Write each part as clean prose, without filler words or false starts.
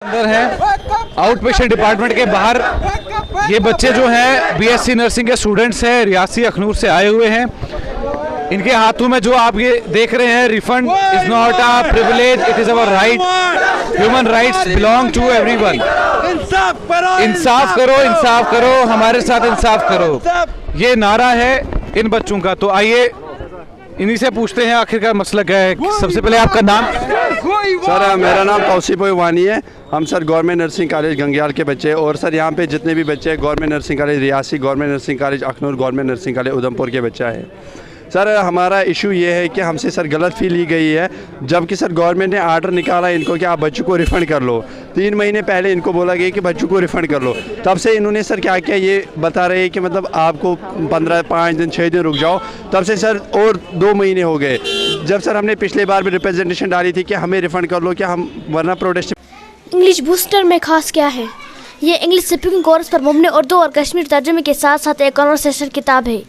अंदर है out patient department के बाहर ये बच्चे जो हैं बीएससी नर्सिंग के स्टूडेंट्स हैं, रियासी अखनूर से आए हुए हैं। इनके हाथों में जो आप ये देख रहे हैं refund is not a privilege, it is our right. Human rights belong to everyone. इंसाफ करो, इंसाफ करो, हमारे साथ इंसाफ करो, ये नारा है इन बच्चों का। तो आइए इन्हीं से पूछते हैं आखिरकार मसला क्या है। सबसे पहले आपका नाम? सर मेरा नाम तौसीफ वानी है। हम सर गवर्नमेंट नर्सिंग कॉलेज गंगयाल के बच्चे और सर यहाँ पे जितने भी बच्चे हैं government nursing college Reasi, government nursing college Akhnoor, government nursing college Udhampur के बच्चा है। सर हमारा इशू ये है कि हमसे सर गलत फी ली गई है, जबकि सर गवर्नमेंट ने आर्डर निकाला इनको कि आप बच्चों को रिफ़ंड कर लो। 3 महीने पहले इनको बोला गया कि बच्चों को रिफ़ंड कर लो। तब से इन्होंने सर क्या किया ये बता रहे हैं कि मतलब आपको 5 दिन 6 दिन रुक जाओ। तब से सर और 2 महीने हो गए। जब सर हमने पिछले बार भी रिप्रेजेंटेशन डाली थी कि हमें रिफ़ंड कर लो, कि हम वरना प्रोटेस्ट। इंग्लिश बूस्टर में खास क्या है? ये इंग्लिश स्पीकिंग कोर्स पर मुबनी उर्दू और कश्मीर तर्जुमे के साथ साथ एक कन्वर्सेशन किताब है।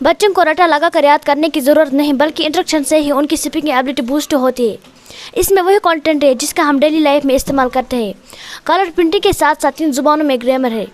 बच्चों को रटा लगा कर याद करने की ज़रूरत नहीं, बल्कि इंस्ट्रक्शन से ही उनकी स्पीकिंग एबिलिटी बूस्ट होती है। इसमें वही कंटेंट है जिसका हम डेली लाइफ में इस्तेमाल करते हैं। कलर प्रिंटिंग के साथ साथ 3 ज़ुबानों में ग्रामर है।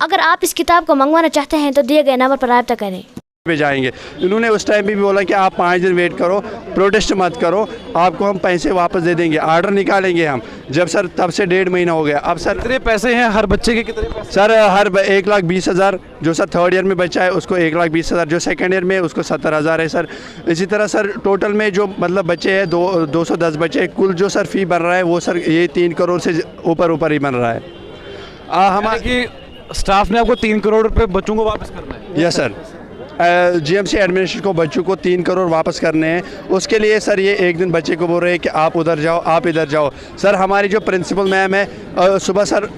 अगर आप इस किताब को मंगवाना चाहते हैं तो दिए गए नंबर पर रब्ता करें। पे जाएंगे। इन्होंने उस टाइम भी बोला कि आप 5 दिन वेट करो, प्रोटेस्ट मत करो, आपको हम पैसे वापस दे देंगे, आर्डर निकालेंगे हम। जब सर तब से 1.5 महीना हो गया। अब सर कितने पैसे हैं हर बच्चे के? कितने पैसे? सर हर 1,20,000 जो सर 3rd ईयर में बच्चा है उसको 1,20,000, जो 2nd ईयर में उसको 70,000 है सर। इसी तरह सर टोटल में जो मतलब बच्चे हैं 210 बच्चे, कुल जो सर फ़ी बन रहा है वो सर ये 3 करोड़ से ऊपर ही बन रहा है। हमारे स्टाफ ने आपको 3 करोड़ रुपये बच्चों को वापस करना है? Yes sir. जीएमसी एडमिनिस्ट्रेशन को बच्चों को 3 करोड़ वापस करने हैं। उसके लिए सर ये एक दिन बच्चे को बोल रहे हैं कि आप उधर जाओ, आप इधर जाओ। सर हमारी जो प्रिंसिपल मैम है सुबह सर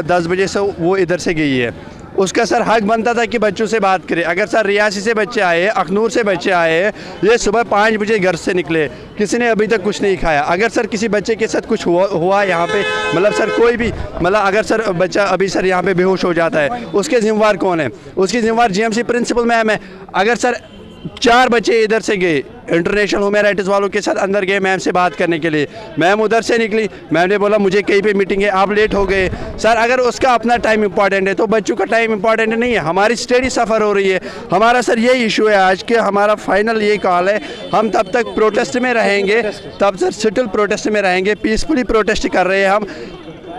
10 बजे से वो इधर से गई है। उसका सर हक बनता था कि बच्चों से बात करे। अगर सर रियासी से बच्चे आए, अखनूर से बच्चे आए, ये सुबह 5 बजे घर से निकले, किसी ने अभी तक कुछ नहीं खाया। अगर सर किसी बच्चे के साथ कुछ हुआ यहाँ पे, मतलब सर कोई भी मतलब अगर सर बच्चा अभी सर यहाँ पे बेहोश हो जाता है, उसके जिम्मेवार कौन है? उसकी जिम्मेवार जीएमसी प्रिंसिपल मैम है। अगर सर 4 बच्चे इधर से गए, इंटरनेशनल ह्यूमन राइट्स वालों के साथ अंदर गए मैम से बात करने के लिए, मैम उधर से निकली, मैम ने बोला मुझे कहीं पे मीटिंग है, आप लेट हो गए। सर अगर उसका अपना टाइम इंपॉर्टेंट है तो बच्चों का टाइम इंपॉर्टेंट नहीं है। हमारी स्टडी सफ़र हो रही है। हमारा सर ये इशू है आज के, हमारा फाइनल ये कॉल है, हम तब तक प्रोटेस्ट में रहेंगे, तब सर सिटिल प्रोटेस्ट में रहेंगे, पीसफुली प्रोटेस्ट कर रहे हैं हम।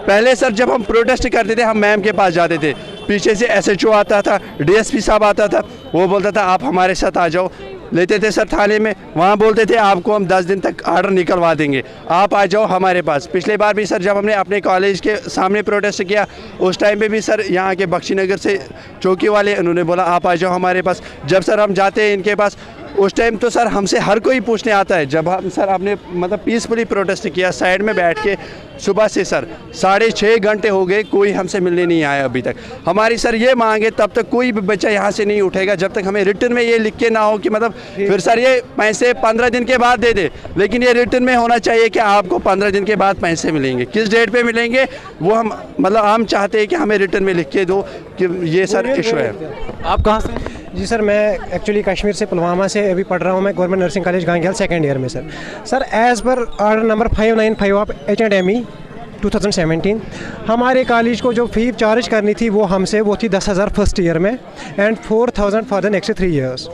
पहले सर जब हम प्रोटेस्ट करते थे हम मैम के पास जाते थे, पीछे से एसएचओ आता था, डीएसपी साहब आता था, वो बोलता था आप हमारे साथ आ जाओ, लेते थे सर थाने में, वहाँ बोलते थे आपको हम 10 दिन तक आर्डर निकलवा देंगे, आप आ जाओ हमारे पास। पिछले बार भी सर जब हमने अपने कॉलेज के सामने प्रोटेस्ट किया उस टाइम पे भी सर यहाँ के बख्शी नगर से चौकी वाले उन्होंने बोला आप आ जाओ हमारे पास। जब सर हम जाते हैं इनके पास उस टाइम तो सर हमसे हर कोई पूछने आता है। जब हम सर हमने मतलब पीसफुली प्रोटेस्ट किया साइड में बैठ के, सुबह से सर 6.5 घंटे हो गए, कोई हमसे मिलने नहीं आया अभी तक। हमारी सर ये मांग है तब तक कोई भी बच्चा यहाँ से नहीं उठेगा जब तक हमें रिटर्न में ये लिख के ना हो कि मतलब फिर सर ये पैसे 15 दिन के बाद दे दे, लेकिन ये रिटर्न में होना चाहिए कि आपको 15 दिन के बाद पैसे मिलेंगे। किस डेट पे मिलेंगे वो हम मतलब हम चाहते हैं कि हमें रिटर्न में लिख के दो कि ये सर इशू है। आप कहाँ से? जी सर मैं एक्चुअली कश्मीर से पुलवामा से अभी पढ़ रहा हूँ मैं government nursing college Gangyal 2nd year में sir. Sir as per order number 595 of H&ME 2017 हमारे कॉलेज को जो फ़ी चार्ज करनी थी वो हमसे वो थी 10,000 फर्स्ट ईयर में and 4,000 for the next 3 years.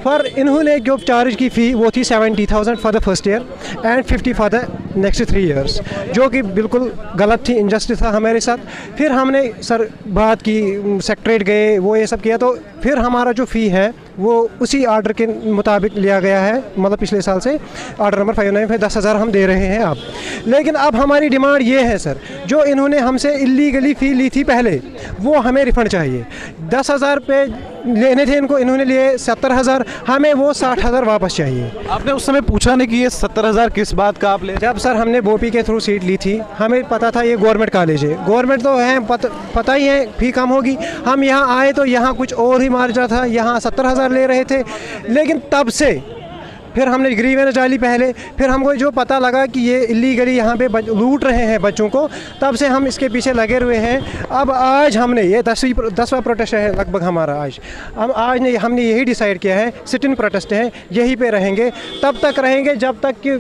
पर इन्होंने जो चार्ज की फ़ी वो थी 70,000 for the first year and 50 for the next 3 years, जो कि बिल्कुल गलत थी, इनजस्टिस था हमारे साथ। फिर हमने सर बात की, सेक्रेटरीट गए, वो ये सब किया, तो फिर हमारा जो फ़ी है वो उसी आर्डर के मुताबिक लिया गया है। मतलब पिछले साल से आर्डर नंबर 595 10,000 हम दे रहे हैं अब। लेकिन अब हमारी डिमांड ये है सर, जो इन्होंने हमसे इलीगली फ़ी ली थी पहले वो हमें रिफ़ंड चाहिए। 10,000 पे लेने थे इनको, इन्होंने लिए 70,000, हमें वो 60,000 वापस चाहिए। आपने उस समय पूछा नहीं कि ये 70,000 किस बात का आप ले? जब सर हमने बोपी के थ्रू सीट ली थी हमें पता था ये गवर्नमेंट कॉलेज है, गवर्नमेंट तो है पता ही है फ़ी कम होगी। हम यहाँ आए तो यहाँ कुछ और ही मार्जिन था, यहाँ 70,000 ले रहे थे। लेकिन तब से फिर हमने ग्रीवेंस डाली पहले, फिर हमको जो पता लगा कि ये इलीगली यहाँ पे लूट रहे हैं बच्चों को, तब से हम इसके पीछे लगे हुए हैं। अब आज हमने ये 10वां प्रोटेस्ट है लगभग हमारा आज। हम आज ने हमने यही डिसाइड किया है, सिट इन प्रोटेस्ट है, यहीं पे रहेंगे, तब तक रहेंगे जब तक कि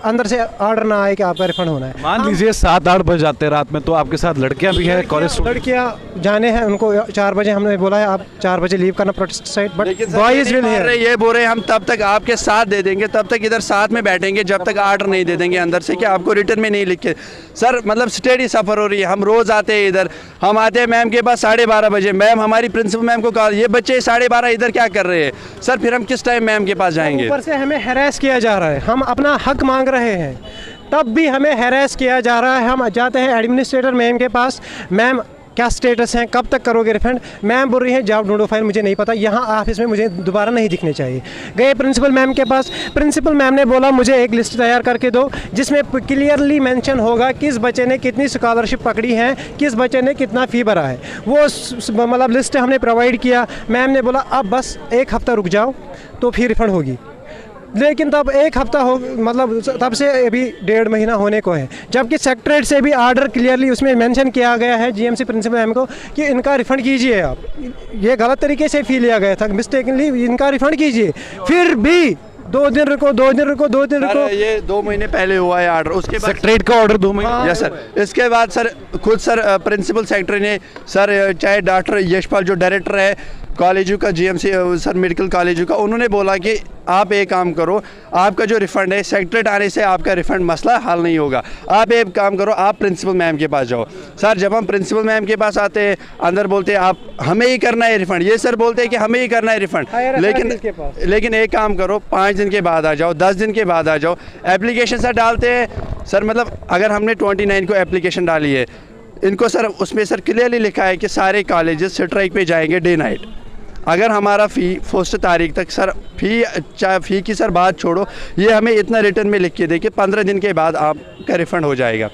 अंदर से ऑर्डर ना आए कि आपका रिफंड होना है। मान लीजिए 7-8 बज जाते हैं रात में, तो आपके साथ लड़कियां भी हैं, कॉलेज लड़कियां जाने हैं, उनको 4 बजे हमने बोला है आप 4 बजे लीव करना protest site, but boys will hear. ये बोल रहे हैं हम तब तक आपके साथ दे देंगे, तब तक इधर साथ में बैठेंगे जब तक ऑर्डर नहीं दे देंगे अंदर से कि आपको रिटर्न में नहीं लिखे। सर मतलब स्टडी सफ़र हो रही है, हम रोज़ आते हैं इधर, हम आते हैं मैम के पास 12:30 बजे, मैम हमारी प्रिंसिपल मैम को कॉल, ये बच्चे 12:30 इधर क्या कर रहे हैं सर, फिर हम किस टाइम मैम के पास जाएंगे? ऊपर से हमें हैरेस किया जा रहा है, हम अपना हक मांग रहे हैं तब भी हमें हैरेस किया जा रहा है। हम जाते हैं एडमिनिस्ट्रेटर मैम के पास, मैम क्या स्टेटस है, कब तक करोगे रिफंड? मैम बोल रही है जॉब ढूंढो फाइल, मुझे नहीं पता, यहाँ ऑफिस में मुझे दोबारा नहीं दिखने चाहिए। गए प्रिंसिपल मैम के पास, प्रिंसिपल मैम ने बोला मुझे एक लिस्ट तैयार करके दो जिसमें क्लियरली मेंशन होगा किस बच्चे ने कितनी स्कॉलरशिप पकड़ी है, किस बच्चे ने कितना फ़ी भरा है। वो मतलब लिस्ट हमने प्रोवाइड किया। मैम ने बोला अब बस 1 हफ़्ता रुक जाओ तो फिर रिफंड होगी, लेकिन तब 1 हफ़्ता हो, मतलब तब से अभी 1.5 महीना होने को है, जबकि सेक्रेटरीट से भी आर्डर क्लियरली उसमें मेंशन किया गया है जीएमसी प्रिंसिपल मैम को कि इनका रिफ़ंड कीजिए। आप ये गलत तरीके से फी लिया गया था, मिस्टेकनली इनका रिफ़ंड कीजिए, फिर भी 2 दिन रुको, 2 दिन रुको, 2 दिन रुको। ये 2 महीने पहले हुआ है ऑर्डर, उसके बाद सेक्रेटरीट का ऑर्डर 2 महीने। यस सर, इसके बाद सर खुद सर प्रिंसिपल सेक्रेटरी ने सर, चाहे डॉक्टर यशपाल जो डायरेक्टर है कॉलेजों का, जीएमसी सर मेडिकल कॉलेजों का, उन्होंने बोला कि आप एक काम करो, आपका जो रिफ़ंड है सेक्रेटरीट आने से आपका रिफ़ंड मसला हल नहीं होगा, आप एक काम करो, आप प्रिंसिपल मैम के पास जाओ। सर जब हम प्रिंसिपल मैम के पास आते हैं, अंदर बोलते हैं आप हमें ही करना है रिफ़ंड, ये सर बोलते हैं कि हमें ही करना है रिफ़ंड, लेकिन एक काम करो 5 दिन के बाद आ जाओ, 10 दिन के बाद आ जाओ। एप्लीकेशन सर डालते हैं सर, मतलब अगर हमने 29 को एप्लीकेशन डाली है, इनको सर उसमें सर क्लियरली लिखा है कि सारे कॉलेजेस स्ट्राइक पे जाएंगे डे नाइट। अगर हमारा फ़ी 1 तारीख तक सर, फ़ी की सर बात छोड़ो, ये हमें इतना रिटर्न में लिख के दे कि 15 दिन के बाद आपका रिफ़ंड हो जाएगा।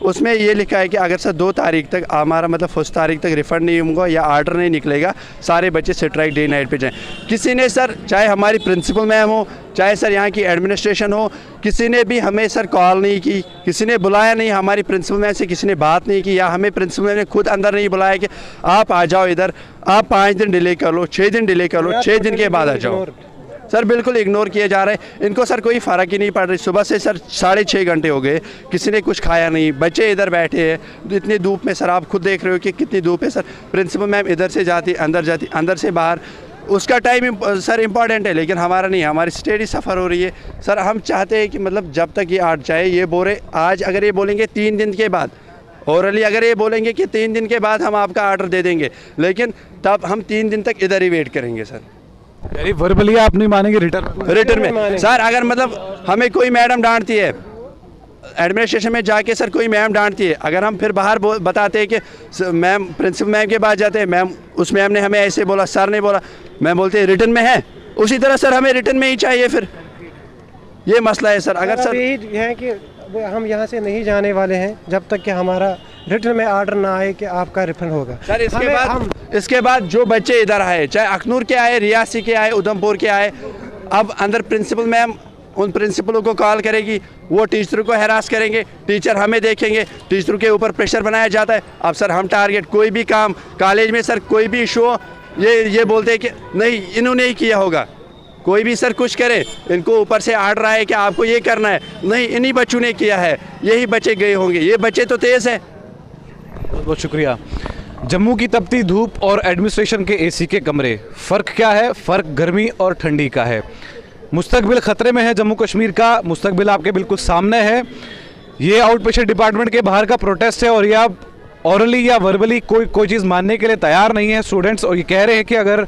उसमें ये लिखा है कि अगर सर 2 तारीख तक हमारा मतलब 1 तारीख तक रिफ़ंड नहीं होगा या ऑर्डर नहीं निकलेगा, सारे बच्चे स्ट्राइक डे नाइट पे जाएं। किसी ने सर, चाहे हमारी प्रिंसिपल मैम हो, चाहे सर यहाँ की एडमिनिस्ट्रेशन हो, किसी ने भी हमें सर कॉल नहीं की, किसी ने बुलाया नहीं, हमारी प्रिंसिपल मैम से किसी ने बात नहीं की, या हमें प्रिंसिपल मैम ने खुद अंदर नहीं बुलाया कि आप आ जाओ इधर, आप 5 दिन डिले कर लो, 6 दिन डिले कर लो, 6 दिन के बाद आ जाओ। सर बिल्कुल इग्नोर किए जा रहे हैं, इनको सर कोई फ़र्क ही नहीं पड़ रही। सुबह से सर 6.5 घंटे हो गए, किसी ने कुछ खाया नहीं, बच्चे इधर बैठे हैं इतनी धूप में। सर आप खुद देख रहे हो कि कितनी धूप है। सर प्रिंसिपल मैम इधर से जाती, अंदर जाती, अंदर से बाहर, उसका टाइम सर इम्पॉर्टेंट है, लेकिन हमारा नहीं, हमारी स्टडी सफ़र हो रही है। सर हम चाहते हैं कि मतलब जब तक ये आर्ट चाहे, ये बोले आज अगर ये बोलेंगे 3 दिन के बाद, ओरली अगर ये बोलेंगे कि 3 दिन के बाद हम आपका ऑर्डर दे देंगे, लेकिन तब हम 3 दिन तक इधर ही वेट करेंगे सर। यानी वर्बली आप नहीं मानेंगे, रिटर्न में सर अगर मतलब हमें कोई मैडम डांटती है, एडमिनिस्ट्रेशन में जाके सर कोई मैम डांटती है, अगर हम फिर बाहर बताते हैं कि मैम प्रिंसिपल मैम के पास जाते हैं, मैम उस मैम ने हमें ऐसे बोला, सर ने बोला, मैम बोलते हैं रिटर्न में है, उसी तरह सर हमें रिटर्न में ही चाहिए। फिर ये मसला है सर। अगर सर यही है कि हम यहाँ से नहीं जाने वाले हैं जब तक कि हमारा रिटर्न में ऑर्डर ना आए कि आपका रिफंड होगा। सर इसके बाद जो बच्चे इधर आए, चाहे अखनूर के आए, रियासी के आए, उधमपुर के आए, अब अंदर प्रिंसिपल मैम उन प्रिंसिपलों को कॉल करेगी, वो टीचरों को हैरास करेंगे, टीचर हमें देखेंगे, टीचरों के ऊपर प्रेशर बनाया जाता है। अब सर हम टारगेट, कोई भी काम कॉलेज में सर कोई भी इशू हो, ये बोलते हैं कि नहीं इन्होंने ही किया होगा। कोई भी सर कुछ करे, इनको ऊपर से ऑर्डर आए कि आपको ये करना है, नहीं इन्हीं बच्चों ने किया है, यही बच्चे गए होंगे, ये बच्चे तो तेज़ हैं। बहुत बहुत शुक्रिया। जम्मू की तपती धूप और एडमिनिस्ट्रेशन के एसी के कमरे, फ़र्क क्या है? फ़र्क गर्मी और ठंडी का है। मुस्तकबिल ख़तरे में है जम्मू कश्मीर का, मुस्तकबिल आपके बिल्कुल सामने है। ये आउट पेशेंट डिपार्टमेंट के बाहर का प्रोटेस्ट है और ये आप ऑरली या वर्बली कोई चीज़ मानने के लिए तैयार नहीं है स्टूडेंट्स, और ये कह रहे हैं कि अगर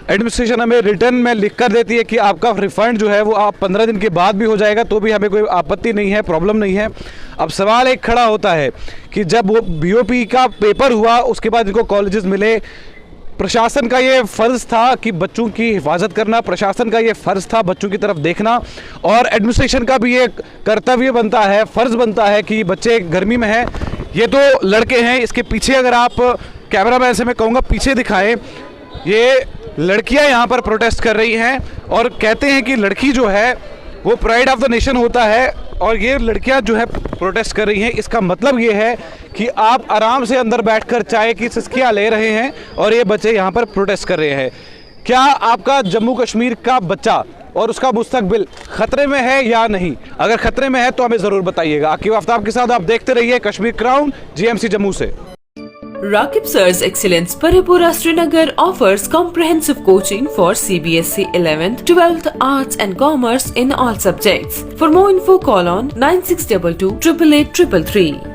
एडमिनिस्ट्रेशन हमें रिटर्न में लिख कर देती है कि आपका रिफ़ंड जो है वो आप 15 दिन के बाद भी हो जाएगा तो भी हमें कोई आपत्ति नहीं है, प्रॉब्लम नहीं है। अब सवाल एक खड़ा होता है कि जब वो बीओपी का पेपर हुआ उसके बाद इनको कॉलेजेस मिले, प्रशासन का ये फ़र्ज़ था कि बच्चों की हिफाजत करना, प्रशासन का ये फ़र्ज़ था बच्चों की तरफ देखना, और एडमिनिस्ट्रेशन का भी ये कर्तव्य बनता है, फ़र्ज़ बनता है कि बच्चे गर्मी में हैं। ये तो लड़के हैं, इसके पीछे अगर आप कैमरा मैन से मैं कहूँगा पीछे दिखाएं, ये लड़कियां यहाँ पर प्रोटेस्ट कर रही हैं और कहते हैं कि लड़की जो है वो प्राइड ऑफ द नेशन होता है, और ये लड़कियां जो है प्रोटेस्ट कर रही हैं। इसका मतलब ये है कि आप आराम से अंदर बैठकर चाय की सिसकियाँ ले रहे हैं और ये बच्चे यहाँ पर प्रोटेस्ट कर रहे हैं। क्या आपका जम्मू कश्मीर का बच्चा और उसका मुस्तकबिल खतरे में है या नहीं। अगर खतरे में है तो हमें ज़रूर बताइएगा। आकिब आफ्ताब के साथ आप देखते रहिए कश्मीर क्राउन, GMC जम्मू से। Rakib Sir's Excellence Paripura Srinagar offers comprehensive coaching for CBSE 11th, 12th, Arts and Commerce in all subjects. For more info, call on 9622 888 333.